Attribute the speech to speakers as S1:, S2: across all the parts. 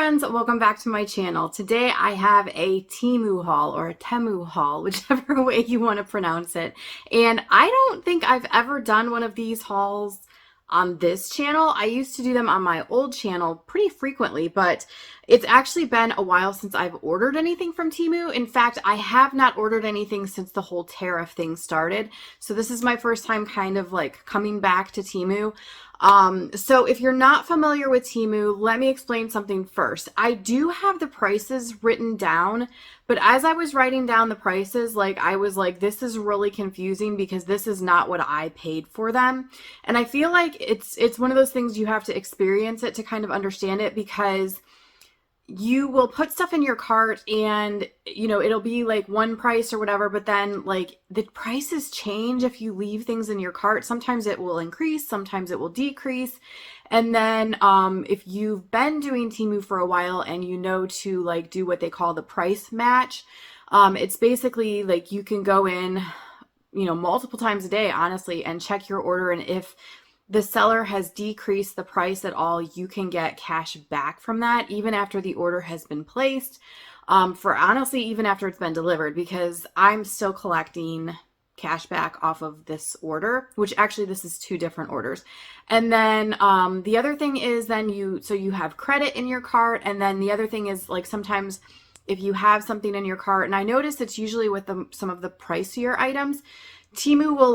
S1: friends, welcome back to my channel. Today I have a Temu haul or a Temu haul, whichever way you want to pronounce it. And I don't think I've ever done one of these hauls on this channel. I used to do them on my old channel pretty frequently, but it's actually been a while since I've ordered anything from Temu. In fact, I have not ordered anything since the whole tariff thing started. So this is my first time kind of like coming back to Temu. So if you're not familiar with Temu, let me explain something first. I do have the prices written down, but as I was writing down the prices, I was like, this is really confusing because this is not what I paid for them. And I feel like it's one of those things you have to experience it to kind of understand it, because you will put stuff in your cart and it'll be like one price or whatever, but then the prices change if you leave things in your cart. Sometimes it will increase, sometimes it will decrease. And then if you've been doing Temu for a while and to do what they call the price match, it's basically you can go in multiple times a day, honestly, and check your order, and if the seller has decreased the price at all, you can get cash back from that, even after the order has been placed, for honestly, even after it's been delivered, because I'm still collecting cash back off of this order, which actually this is two different orders. And then the other thing is then you have credit in your cart. And then the other thing is sometimes if you have something in your cart, and I notice it's usually with some of the pricier items, Temu will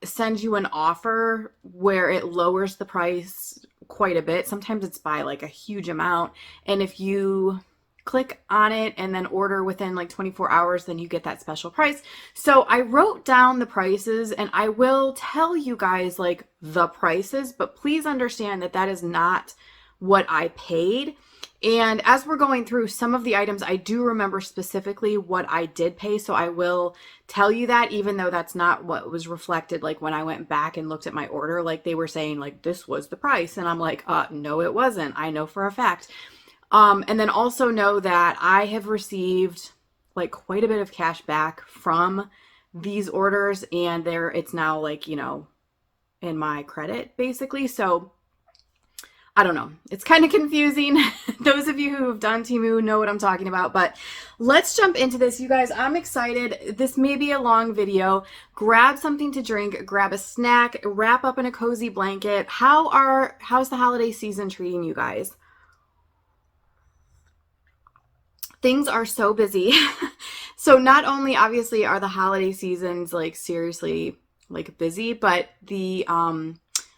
S1: send you an offer where it lowers the price quite a bit. Sometimes it's by a huge amount. And if you click on it and then order within 24 hours, then you get that special price. So I wrote down the prices, and I will tell you guys the prices, but please understand that that is not what I paid. And as we're going through some of the items, I do remember specifically what I did pay. So I will tell you that, even though that's not what was reflected when I went back and looked at my order, they were saying this was the price. And I'm no, it wasn't. I know for a fact. And then also know that I have received quite a bit of cash back from these orders, and it's now in my credit basically. So I don't know. It's kind of confusing. Those of you who have done Temu know what I'm talking about, but let's jump into this. You guys, I'm excited. This may be a long video. Grab something to drink, grab a snack, wrap up in a cozy blanket. How's the holiday season treating you guys? Things are so busy. So not only obviously are the holiday seasons seriously busy, but the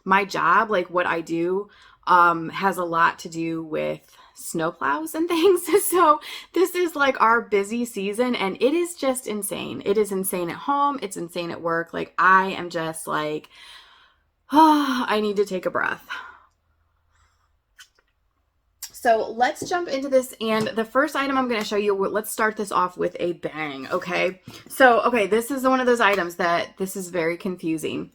S1: my job, what I do, has a lot to do with snowplows and things. So this is our busy season, and it is just insane. It is insane at home. It's insane at work. I am just oh, I need to take a breath. So let's jump into this, and the first item I'm going to show you, let's start this off with a bang, okay? So, okay, this is one of those items that this is very confusing.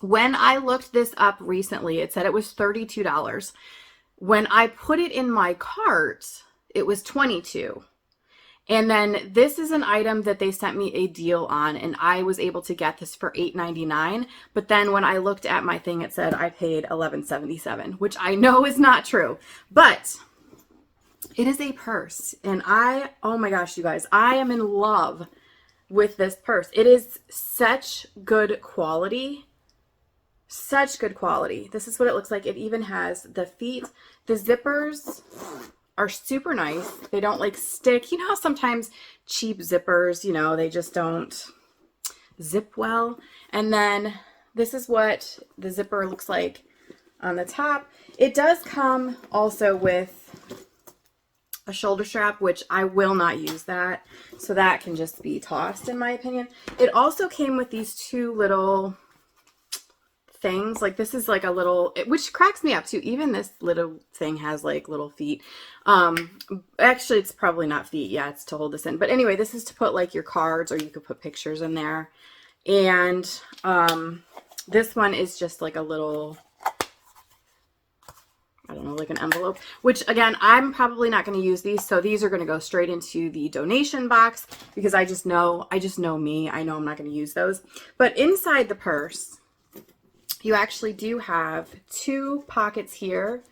S1: When I looked this up recently, it said it was $32. When I put it in my cart, it was $22. And then this is an item that they sent me a deal on, and I was able to get this for $8.99. But then when I looked at my thing, it said I paid $11.77, which I know is not true. But it is a purse, and oh my gosh, you guys, I am in love with this purse. It is such good quality. Such good quality. This is what it looks like. It even has the feet. The zippers are super nice. They don't stick. You know how sometimes cheap zippers, they just don't zip well. And then this is what the zipper looks like on the top. It does come also with a shoulder strap, which I will not use that. So that can just be tossed, in my opinion. It also came with these two little things. This is a little, which cracks me up too. Even this little thing has little feet. Actually, it's probably not feet. Yeah, it's to hold this in. But anyway, this is to put your cards, or you could put pictures in there. And this one is just a little, I don't know, an envelope, which again, I'm probably not going to use these. So these are going to go straight into the donation box, because I just know me. I know I'm not going to use those. But inside the purse, you actually do have two pockets here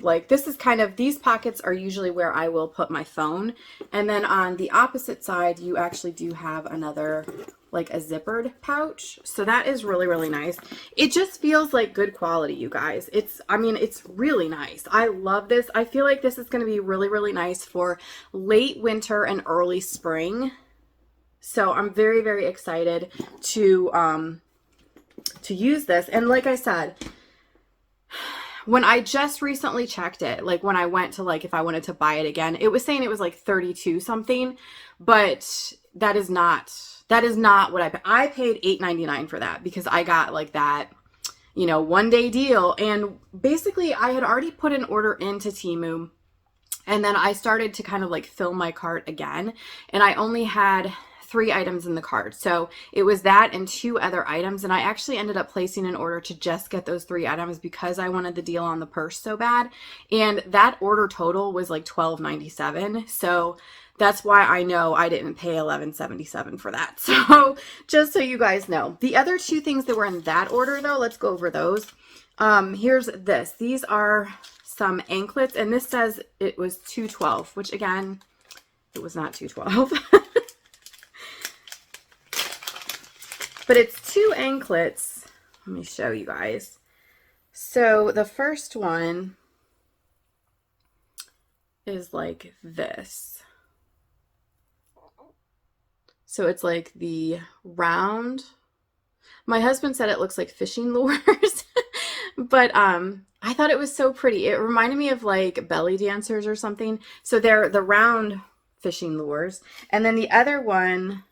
S1: like, this is kind of, these pockets are usually where I will put my phone. And then on the opposite side, you actually do have another, like a zippered pouch. So that is really, really nice. It just feels like good quality, you guys. I mean, it's really nice. I love this. I feel like this is going to be really, really nice for late winter and early spring. So I'm very, very excited to use this. And like I said, when I just recently checked it, like when I went to, like, if I wanted to buy it again, it was saying it was like 32 something, but that is not what I paid $8.99 for that, because I got like that, you know, 1-day deal. And basically I had already put an order into Temu, and then I started to kind of like fill my cart again, and I only had 3 items in the cart. So it was that and 2 other items. And I actually ended up placing an order to just get those 3 items because I wanted the deal on the purse so bad. And that order total was like $12.97. So that's why I know I didn't pay $11.77 for that. So just so you guys know. The other 2 things that were in that order though, let's go over those. Here's this. These are some anklets, and this says it was $2.12, which again, it was not $2.12. But it's 2 anklets. Let me show you guys. So the first one is like this. So it's like the round. My husband said it looks like fishing lures. But I thought it was so pretty. It reminded me of like belly dancers or something. So they're the round fishing lures. And then the other one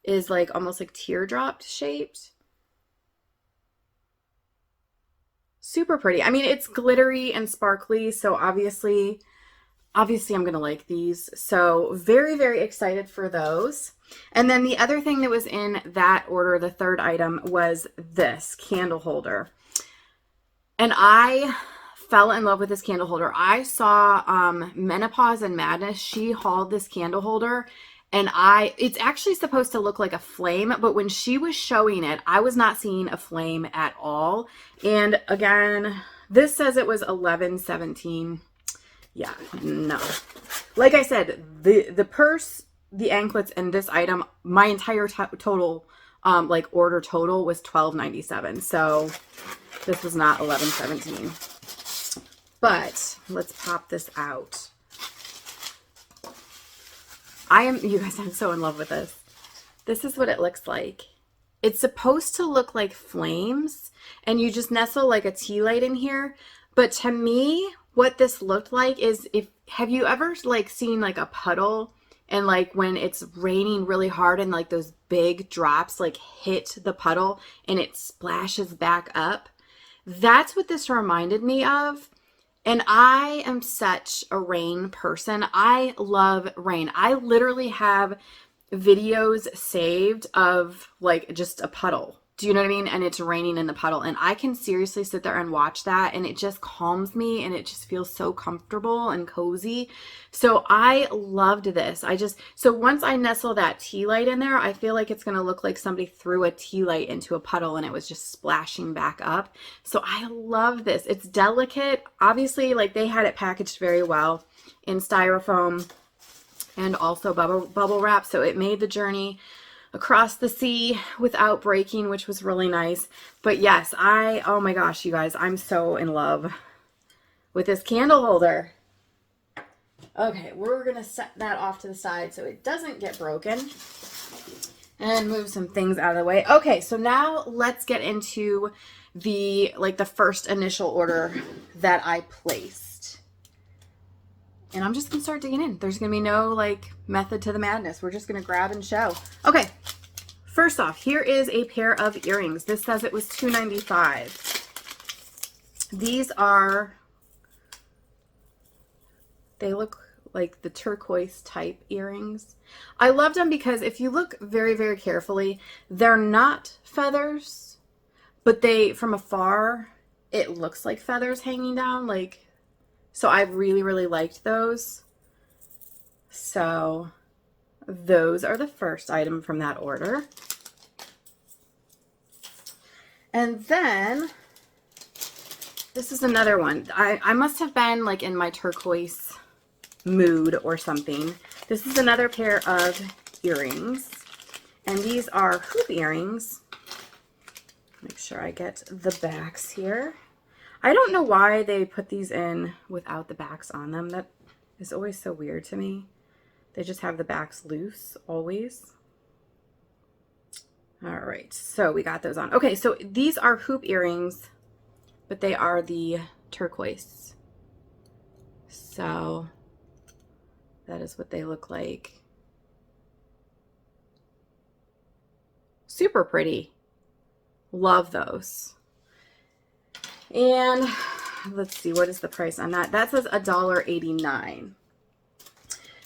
S1: is like almost like teardrop shaped. Super pretty. I mean, it's glittery and sparkly, so obviously I'm going to like these. So very, very excited for those. And then the other thing that was in that order, the third item, was this candle holder. And I fell in love with this candle holder. I saw Menopause and Madness. She hauled this candle holder. And it's actually supposed to look like a flame, but when she was showing it, I was not seeing a flame at all. And again, this says it was $11.17. Yeah, no. Like I said, the purse, the anklets, and this item, my entire total, like order total was $12.97. So this was not $11.17. But let's pop this out. You guys, I'm so in love with this. This is what it looks like. It's supposed to look like flames, and you just nestle like a tea light in here. But to me, what this looked like is, have you ever like seen like a puddle, and like when it's raining really hard and like those big drops like hit the puddle and it splashes back up? That's what this reminded me of. And I am such a rain person. I love rain. I literally have videos saved of like just a puddle. Do you know what I mean? And it's raining in the puddle. And I can seriously sit there and watch that, and it just calms me, and it just feels so comfortable and cozy. So I loved this. So once I nestle that tea light in there, I feel like it's going to look like somebody threw a tea light into a puddle and it was just splashing back up. So I love this. It's delicate. Obviously, like, they had it packaged very well in styrofoam and also bubble wrap. So it made the journey across the sea without breaking, which was really nice. But yes, oh my gosh, you guys, I'm so in love with this candle holder. Okay, we're going to set that off to the side so it doesn't get broken and move some things out of the way. Okay, so now let's get into the first initial order that I placed. And I'm just going to start digging in. There's going to be no like method to the madness. We're just going to grab and show. Okay. First off, here is a pair of earrings. This says it was $2.95. These they look like the turquoise type earrings. I loved them because if you look very, very carefully, they're not feathers, but from afar, it looks like feathers hanging down. So I really, really liked those. So those are the first item from that order. And then This is another one. I must have been like in my turquoise mood or something. This is another pair of earrings. And these are hoop earrings. Make sure I get the backs here. I don't know why they put these in without the backs on them. That is always so weird to me. They just have the backs loose always. All right, so we got those on. Okay, so these are hoop earrings, but they are the turquoise. So that is what they look like. Super pretty. Love those. And let's see, what is the price on that? That says $1.89.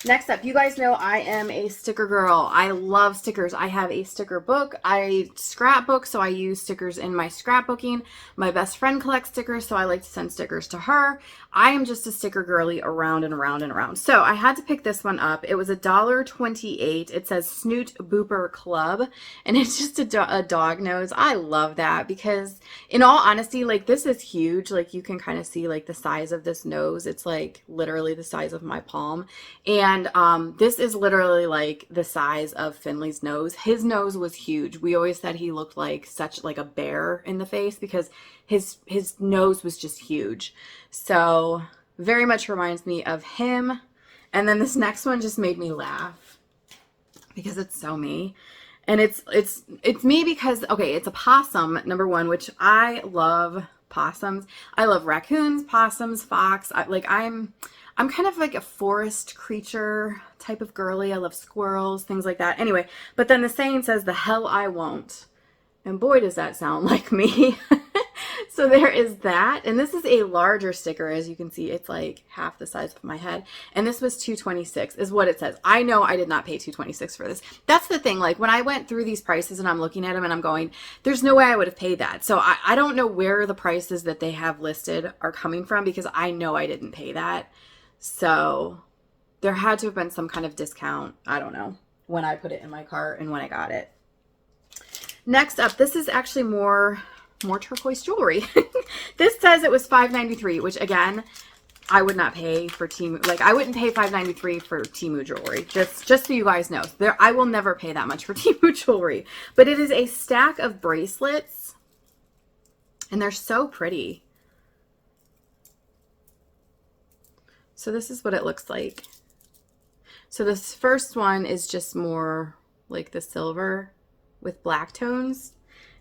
S1: Next up, you guys know I am a sticker girl. I love stickers. I have a sticker book. I scrapbook, so I use stickers in my scrapbooking. My best friend collects stickers, so I like to send stickers to her. I am just a sticker girly around and around and around. So I had to pick this one up. It was $1.28. It says Snoot Booper Club, and it's just a dog nose. I love that because, in all honesty, like, this is huge. Like, you can kind of see like the size of this nose. It's like literally the size of my palm. And this is literally like the size of Finley's nose. His nose was huge. We always said he looked like such like a bear in the face because his nose was just huge. So very much reminds me of him. And then this next one just made me laugh because it's so me. And it's me because, okay, it's a possum, number one, which I love possums. I love raccoons, possums, fox. I'm kind of like a forest creature type of girly. I love squirrels, things like that. Anyway, but then the saying says, the hell I won't. And boy, does that sound like me. So there is that. And this is a larger sticker. As you can see, it's like half the size of my head. And this was $2.26 is what it says. I know I did not pay $2.26 for this. That's the thing. Like, when I went through these prices and I'm looking at them and I'm going, there's no way I would have paid that. So I don't know where the prices that they have listed are coming from because I know I didn't pay that. So there had to have been some kind of discount, I don't know, when I put it in my cart and when I got it. Next up, this is actually more turquoise jewelry. This says it was $5.93, which again, I would not pay for Temu. Like, I wouldn't pay $5.93 for Temu jewelry. Just so you guys know. I will never pay that much for Temu jewelry. But it is a stack of bracelets, and they're so pretty. So this is what it looks like. So this first one is just more like the silver with black tones.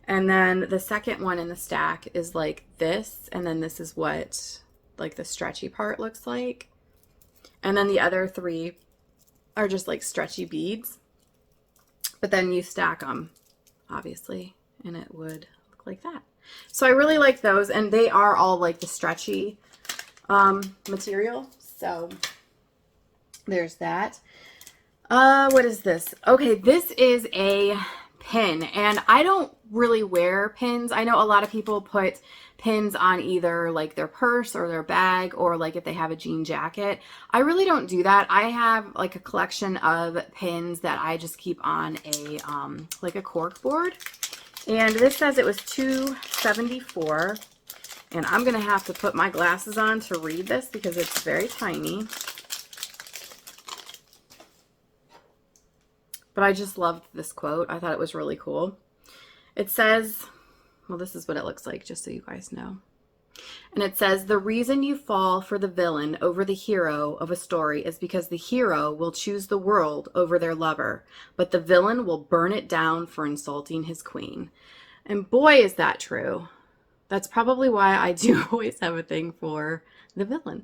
S1: And then the second one in the stack is like this. And then this is what like the stretchy part looks like. And then the other three are just like stretchy beads. But then you stack them, obviously, and it would look like that. So I really like those. And they are all like the stretchy material. So there's that. What is this? Okay, this is a pin, and I don't really wear pins. I know a lot of people put pins on either like their purse or their bag, or like if they have a jean jacket. I really don't do that. I have like a collection of pins that I just keep on a like a cork board. And this says it was $2.74. And I'm going to have to put my glasses on to read this because it's very tiny. But I just loved this quote. I thought it was really cool. It says, well, this is what it looks like, just so you guys know. And it says, the reason you fall for the villain over the hero of a story is because the hero will choose the world over their lover, but the villain will burn it down for insulting his queen. And boy, is that true. That's probably why I do always have a thing for the villain.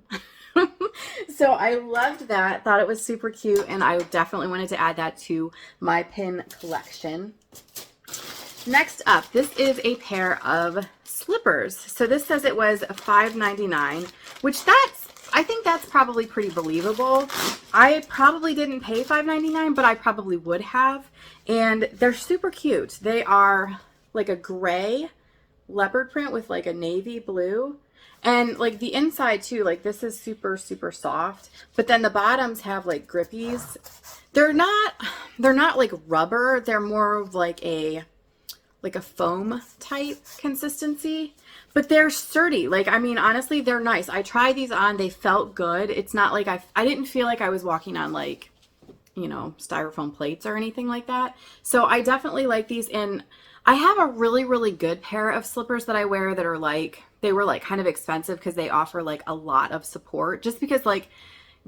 S1: So I loved that. Thought it was super cute. And I definitely wanted to add that to my pin collection. Next up, this is a pair of slippers. So this says it was $5.99, which I think that's probably pretty believable. I probably didn't pay $5.99, but I probably would have. And they're super cute. They are like a gray leopard print with like a navy blue, and like the inside too, like this is super soft, but then the bottoms have like grippies. They're not like rubber, they're more of like a like a foam type consistency, but they're sturdy. Like, I mean, honestly, they're nice. I tried these on, they felt good. It's not like I didn't feel like I was walking on like, you know, styrofoam plates or anything like that. So I definitely like these. And I have a really, really good pair of slippers that I wear that are like, they were like kind of expensive because they offer like a lot of support, just because like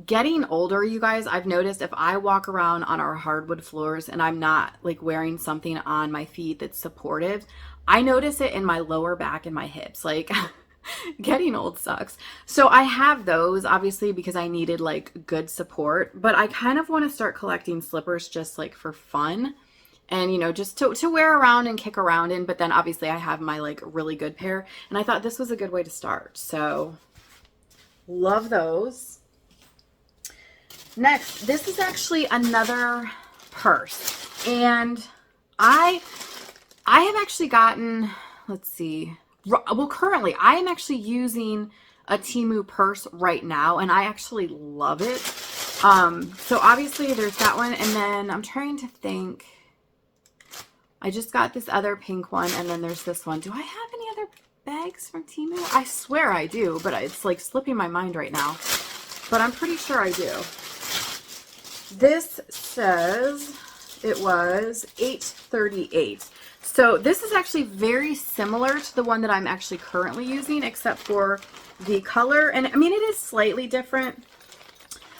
S1: getting older, you guys, I've noticed if I walk around on our hardwood floors and I'm not like wearing something on my feet that's supportive, I notice it in my lower back and my hips. Like getting old sucks. So I have those obviously because I needed like good support, but I kind of want to start collecting slippers just like for fun and, you know, just to wear around and kick around in. But then obviously I have my like really good pair, and I thought this was a good way to start. So love those. Next, this is actually another purse, and I have actually gotten, let's see, well, currently I am actually using a Temu purse right now, and I actually love it. So obviously there's that one, and then I'm trying to think, I just got this other pink one, and then there's this one. Do I have any other bags from Temu? I swear I do, but it's like slipping my mind right now, but I'm pretty sure I do. This says it was $8.38. So this is actually very similar to the one that I'm actually currently using, except for the color. And I mean, it is slightly different,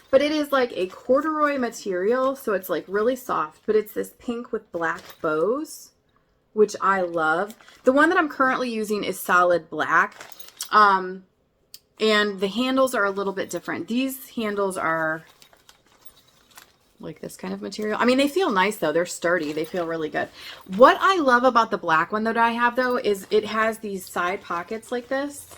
S1: but it is like a corduroy material. So it's like really soft, but it's this pink with black bows, which I love. The one that I'm currently using is solid black. And the handles are a little bit different. These handles are like this kind of material. I mean, they feel nice though. They're sturdy. They feel really good. What I love about the black one that I have though is it has these side pockets like this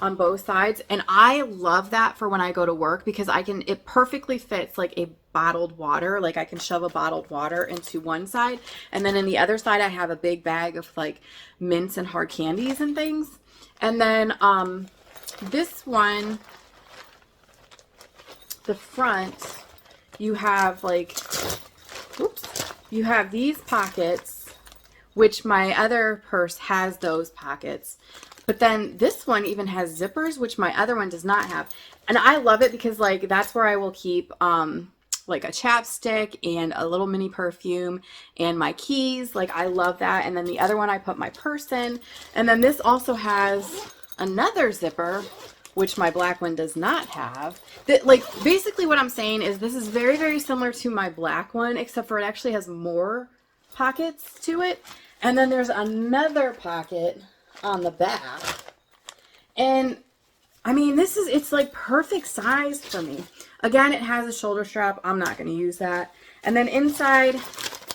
S1: on both sides. And I love that for when I go to work because it perfectly fits like a bottled water. Like I can shove a bottled water into one side. And then in the other side, I have a big bag of like mints and hard candies and things. And then, this one, the front, you have like, oops, you have these pockets, which my other purse has those pockets. But then this one even has zippers, which my other one does not have. And I love it because like that's where I will keep like a chapstick and a little mini perfume and my keys. Like I love that. And then the other one I put my purse in. And then this also has another zipper, which my black one does not have. That, like, basically what I'm saying is this is very, very similar to my black one, except for it actually has more pockets to it. And then there's another pocket on the back. And I mean, it's like perfect size for me. Again, it has a shoulder strap. I'm not going to use that. And then inside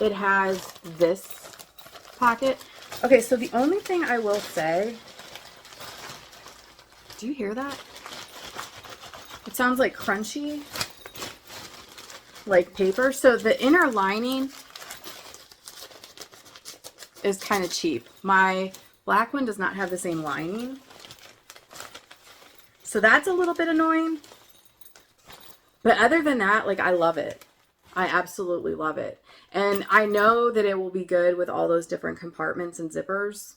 S1: it has this pocket. Okay, so the only thing I will say, do you hear that? It sounds like crunchy, like paper. So the inner lining is kind of cheap. My black one does not have the same lining. So that's a little bit annoying. But other than that, like I love it. I absolutely love it. And I know that it will be good with all those different compartments and zippers.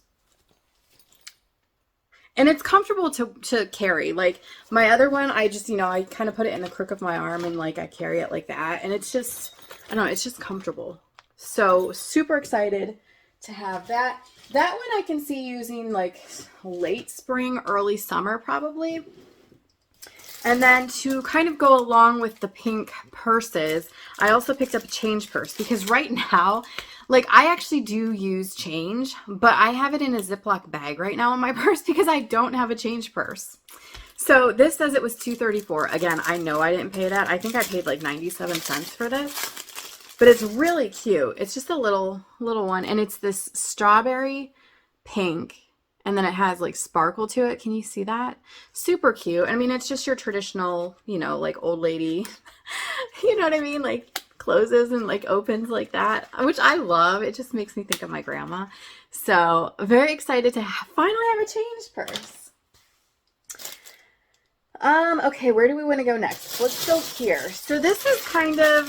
S1: And it's comfortable to carry. Like my other one, I just, you know, I kind of put it in the crook of my arm and like I carry it like that. And it's just, I don't know, it's just comfortable. So super excited to have that. That one I can see using like late spring, early summer probably. And then to kind of go along with the pink purses, I also picked up a change purse because right now, like I actually do use change, but I have it in a Ziploc bag right now in my purse because I don't have a change purse. So this says it was $2.34. Again, I know I didn't pay that. I think I paid like 97 cents for this, but it's really cute. It's just a little one, and it's this strawberry pink. And then it has like sparkle to it. Can you see that? Super cute. I mean, it's just your traditional, you know, like old lady, you know what I mean? Like closes and like opens like that, which I love. It just makes me think of my grandma. So very excited to finally have a change purse. Okay, where do we want to go next? Let's go here. So this is kind of,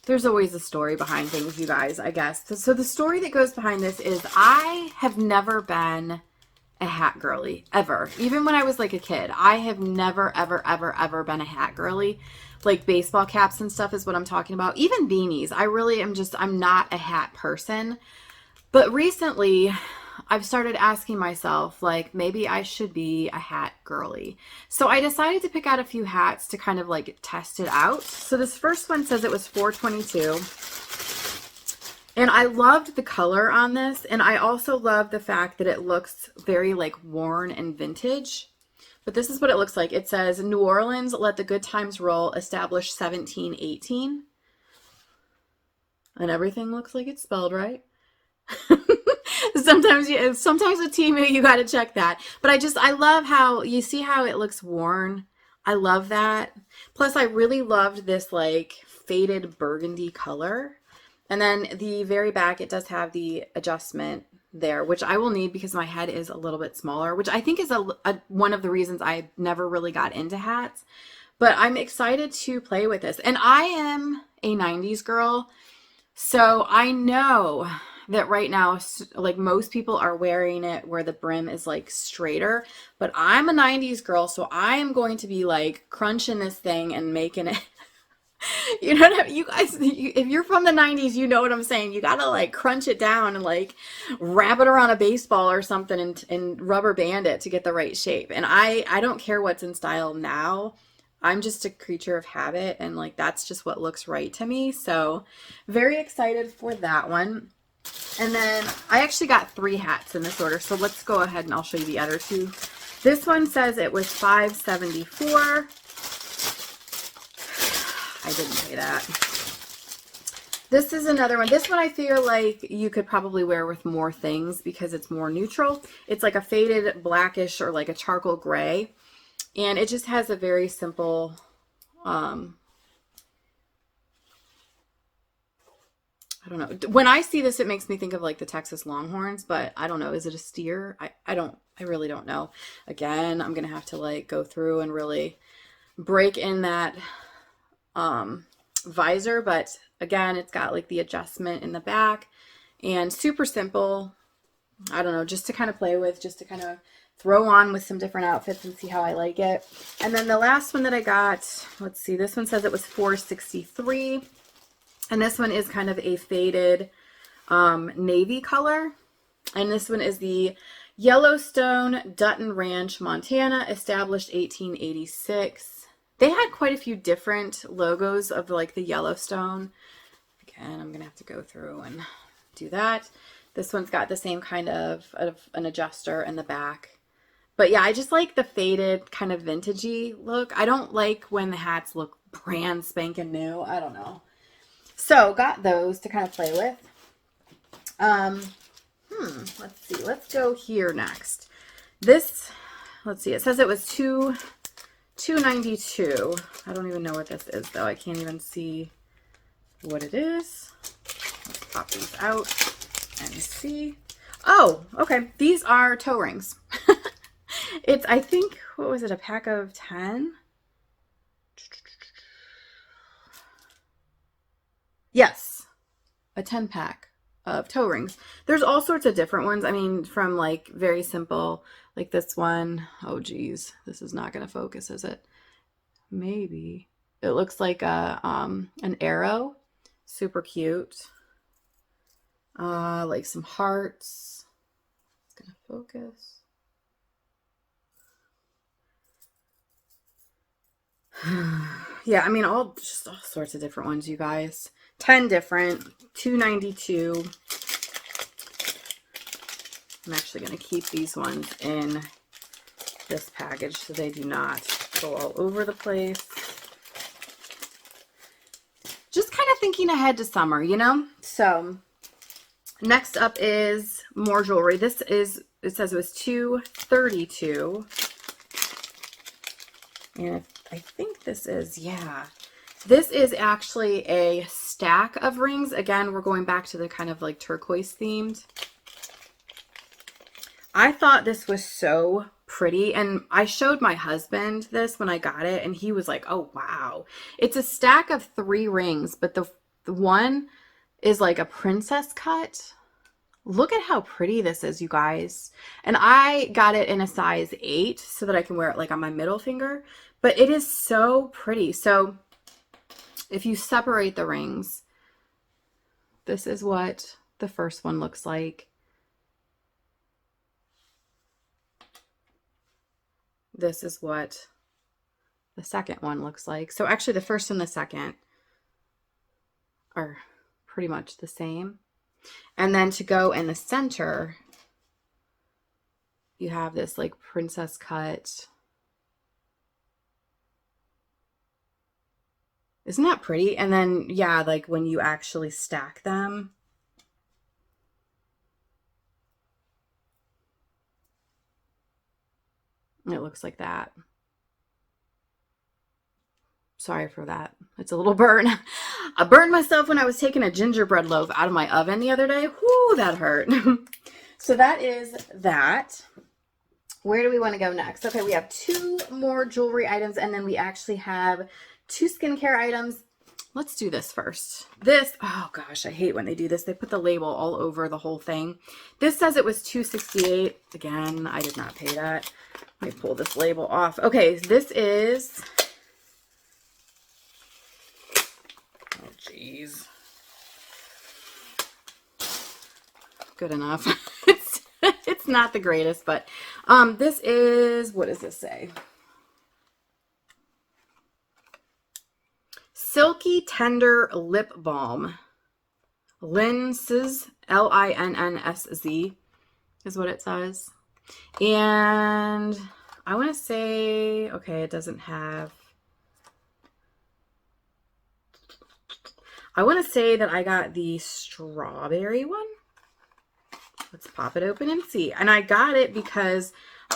S1: There's always a story behind things, you guys, I guess. So the story that goes behind this is I have never been a hat girly, ever. Even when I was like a kid, I have never, ever, ever, ever been a hat girly. Like baseball caps and stuff is what I'm talking about. Even beanies. I really am just, I'm not a hat person. But recently, I've started asking myself, like, maybe I should be a hat girly. So I decided to pick out a few hats to kind of like test it out. So this first one says it was $4.22. And I loved the color on this. And I also love the fact that it looks very like worn and vintage. But this is what it looks like. It says, New Orleans, let the good times roll, established 1718. And everything looks like it's spelled right. sometimes with Temu you got to check that, but I love how you see how it looks worn. I love that. Plus I really loved this like faded burgundy color, and then the very back it does have the adjustment there, which I will need because my head is a little bit smaller, which I think is one of the reasons I never really got into hats. But I'm excited to play with this, and I am a 90s girl, so I know that right now, like most people are wearing it where the brim is like straighter, but I'm a 90s girl, so I am going to be like crunching this thing and making it, you know what I mean? You guys, if you're from the 90s, you know what I'm saying. You gotta like crunch it down and like wrap it around a baseball or something and rubber band it to get the right shape. And I don't care what's in style now. I'm just a creature of habit, and like that's just what looks right to me. So very excited for that one. And then I actually got 3 hats in this order, so let's go ahead and I'll show you the other 2. This one says it was $5.74. I didn't pay that. This is another one. This one I feel like you could probably wear with more things because it's more neutral. It's like a faded blackish or like a charcoal gray, and it just has a very simple I don't know. When I see this, it makes me think of like the Texas Longhorns, but I don't know. Is it a steer? I really don't know. Again, I'm going to have to like go through and really break in that visor. But again, it's got like the adjustment in the back and super simple. I don't know, just to kind of play with, just to kind of throw on with some different outfits and see how I like it. And then the last one that I got, let's see, this one says it was $4.63. And this one is kind of a faded navy color. And this one is the Yellowstone Dutton Ranch, Montana, established 1886. They had quite a few different logos of like the Yellowstone. Again, I'm going to have to go through and do that. This one's got the same kind of an adjuster in the back. But yeah, I just like the faded kind of vintagey look. I don't like when the hats look brand spanking new. I don't know. So got those to kind of play with. Let's see. Let's go here next. This, let's see. It says it was $2.92. I don't even know what this is though. I can't even see what it is. Let's pop these out and see. Oh, okay. These are toe rings. It's, I think, what was it? A pack of 10? Yes, a 10 pack of toe rings. There's all sorts of different ones. I mean, from like very simple, like this one. Oh geez, this is not going to focus, is it? Maybe. It looks like a an arrow. Super cute. Like some hearts. It's going to focus. Yeah, I mean, just all sorts of different ones, you guys. 10 different, $2.92. I'm actually going to keep these ones in this package so they do not go all over the place. Just kind of thinking ahead to summer, you know? So next up is more jewelry. This is, it says it was $2.32. And I think this is, yeah. This is actually a stack of rings. Again, we're going back to the kind of like turquoise themed. I thought this was so pretty, and I showed my husband this when I got it, and he was like, oh wow. It's a stack of 3 rings, but The one is like a princess cut. Look at how pretty this is, you guys. And I got it in a size 8 so that I can wear it like on my middle finger. But it is so pretty. So if you separate the rings, this is what the first one looks like. This is what the second one looks like. So actually the first and the second are pretty much the same. And then to go in the center, you have this like princess cut. Isn't that pretty? And then, yeah, like when you actually stack them, it looks like that. Sorry for that. It's a little burn. I burned myself when I was taking a gingerbread loaf out of my oven the other day. Whoo, that hurt. So that is that. Where do we want to go next? Okay, we have 2 more jewelry items, and then we actually have 2 skincare items. Let's do this first. This, oh gosh, I hate when they do this. They put the label all over the whole thing. This says it was $268. Again, I did not pay that. Let me pull this label off. Okay, this is, oh geez. Good enough. It's not the greatest, but this is, what does this say? Silky Tender Lip Balm. Linsz's, Linnsz is what it says. And I want to say, okay, it doesn't have, I want to say that I got the strawberry one. Let's pop it open and see. And I got it because,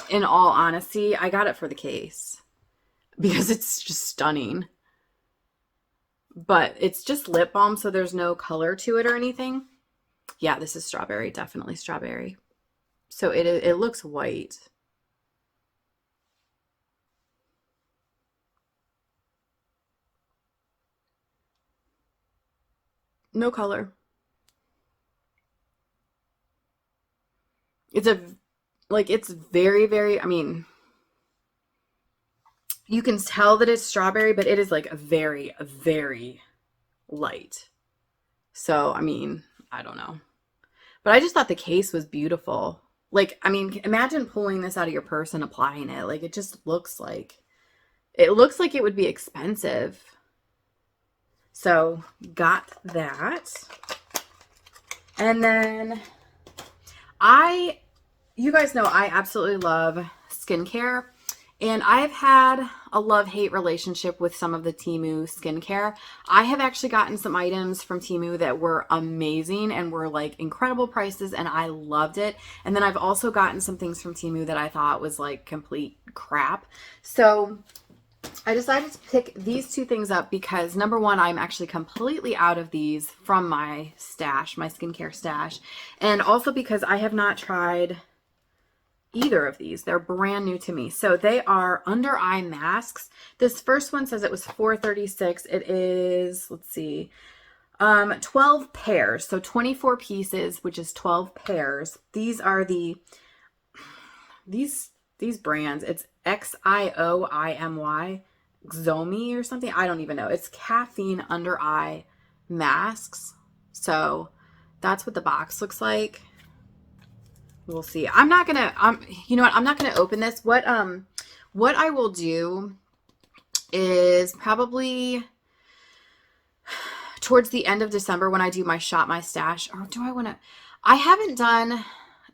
S1: in all honesty, I got it for the case because it's just stunning. But it's just lip balm, so there's no color to it or anything. Yeah, this is strawberry, definitely strawberry. So it looks white. No color. It's it's very, very, I mean, you can tell that it's strawberry, but it is like very, very light. So, I mean, I don't know. But I just thought the case was beautiful. Like, I mean, imagine pulling this out of your purse and applying it. Like, it just looks like, it looks like it would be expensive. So, got that. And then you guys know I absolutely love skincare. And I've had a love-hate relationship with some of the Temu skincare. I have actually gotten some items from Temu that were amazing and were like incredible prices, and I loved it. And then I've also gotten some things from Temu that I thought was like complete crap. So I decided to pick these 2 things up because, number one, I'm actually completely out of these from my stash, my skincare stash. And also because I have not tried either of these. They're brand new to me. So they are under eye masks. This first one says it was $4.36. It is, let's see, 12 pairs. So 24 pieces, which is 12 pairs. These are these brands. It's XIOIMY, Xomi or something. I don't even know. It's caffeine under eye masks. So that's what the box looks like. We'll see. I'm not gonna, you know what? I'm not gonna open this. What I will do is probably towards the end of December when I do my Shop My Stash, or do I want to, I haven't done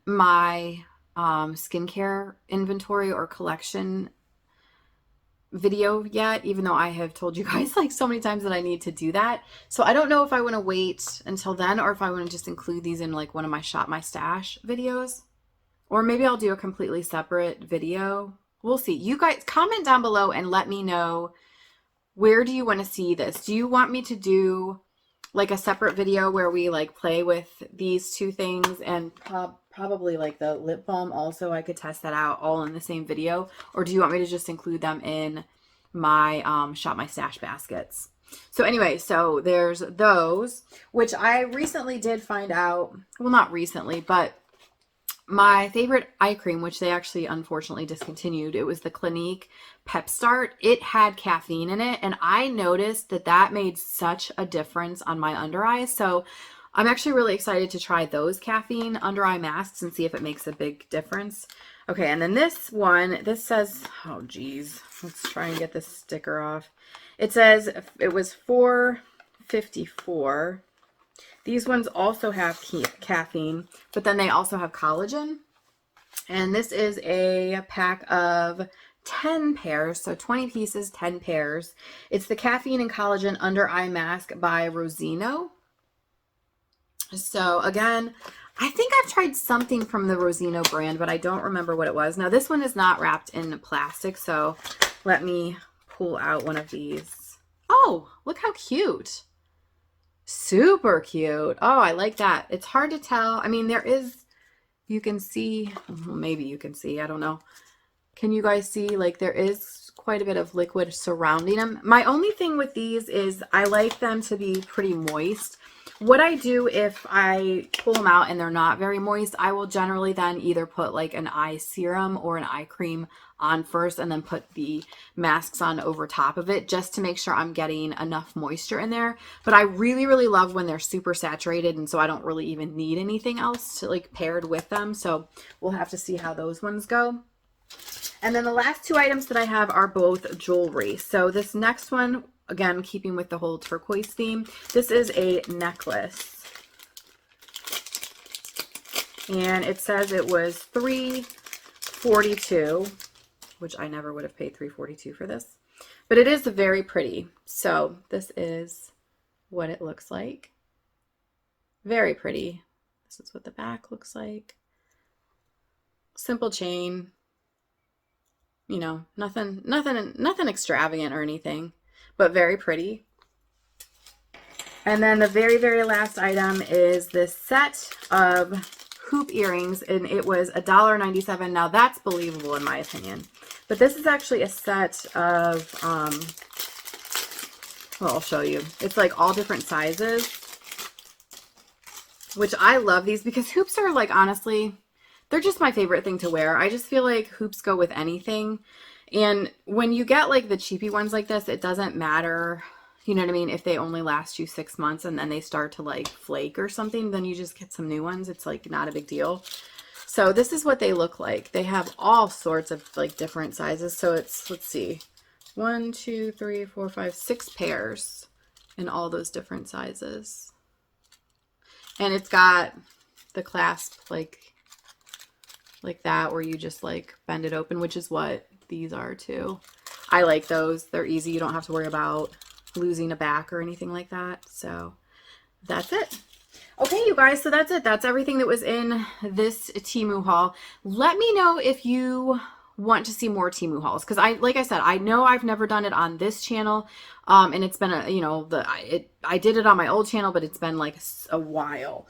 S1: my skincare inventory or collection video yet, even though I have told you guys like so many times that I need to do that. So I don't know if I want to wait until then or if I want to just include these in like one of my Shop My Stash videos, or maybe I'll do a completely separate video. We'll see. You guys comment down below and let me know, where do you want to see this? Do you want me to do like a separate video where we like play with these 2 things, and probably like the lip balm also, I could test that out all in the same video? Or do you want me to just include them in my shop my stash baskets. So anyway, so there's those, which I recently did find out, well, not recently, but my favorite eye cream, which they actually unfortunately discontinued, it was the Clinique Pep Start. It had caffeine in it, and I noticed that that made such a difference on my under eyes. So I'm actually really excited to try those caffeine under eye masks and see if it makes a big difference. Okay, and then this one, this says, oh geez, let's try and get this sticker off. It says it was $4.54. These ones also have caffeine, but then they also have collagen. And this is a pack of 10 pairs, so 20 pieces, 10 pairs. It's the Caffeine and Collagen Under Eye Mask by Rosino. So again, I think I've tried something from the Rosino brand, but I don't remember what it was. Now this one is not wrapped in plastic, so let me pull out one of these. Oh, look how cute. Super cute. Oh, I like that. It's hard to tell. I mean, there is, you can see, well, maybe you can see, I don't know. Can you guys see, like, there is quite a bit of liquid surrounding them. My only thing with these is I like them to be pretty moist. What I do if I pull them out and they're not very moist, I will generally then either put like an eye serum or an eye cream on first and then put the masks on over top of it just to make sure I'm getting enough moisture in there. But I really, really love when they're super saturated, and so I don't really even need anything else to like paired with them. So we'll have to see how those ones go. And then the last two items that I have are both jewelry. So this next one, again, keeping with the whole turquoise theme, this is a necklace. And it says it was $3.42, which I never would have paid $3.42 for this. But it is very pretty. So this is what it looks like. Very pretty. This is what the back looks like. Simple chain. You know, nothing extravagant or anything, but very pretty. And then the very, very last item is this set of hoop earrings, and it was $1.97. Now that's believable in my opinion. But this is actually a set of, well, I'll show you. It's like all different sizes, which I love these because hoops are like, honestly, they're just my favorite thing to wear. I just feel like hoops go with anything. And when you get like the cheapy ones like this, it doesn't matter, you know what I mean? If they only last you 6 months and then they start to like flake or something, then you just get some new ones. It's like not a big deal. So this is what they look like. They have all sorts of like different sizes. So it's, let's see, 1, 2, 3, 4, 5, 6 pairs in all those different sizes. And it's got the clasp like that, where you just like bend it open, which is what these are too. I like those. They're easy. You don't have to worry about losing a back or anything like that. So that's it. Okay, you guys, so that's it. That's everything that was in this Temu haul. Let me know if you want to see more Temu hauls, because like I said, I know I've never done it on this channel, and it's been a, you know, I did it on my old channel, but it's been like a while.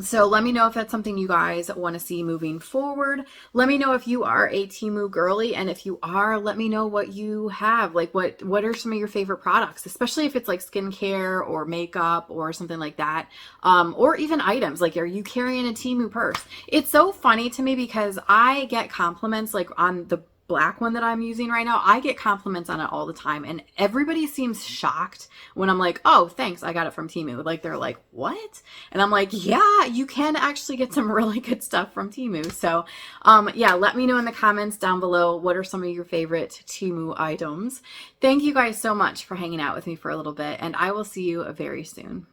S1: So let me know if that's something you guys want to see moving forward. Let me know if you are a Temu girly, and if you are, let me know what you have. Like what are some of your favorite products, especially if it's like skincare or makeup or something like that, or even items. Like, are you carrying a Temu purse? It's so funny to me because I get compliments like on the black one that I'm using right now. I get compliments on it all the time, and everybody seems shocked when I'm like, oh, thanks, I got it from Temu. Like, they're like, what? And I'm like, yeah, you can actually get some really good stuff from Temu. So yeah, let me know in the comments down below, what are some of your favorite Temu items. Thank you guys so much for hanging out with me for a little bit, and I will see you very soon.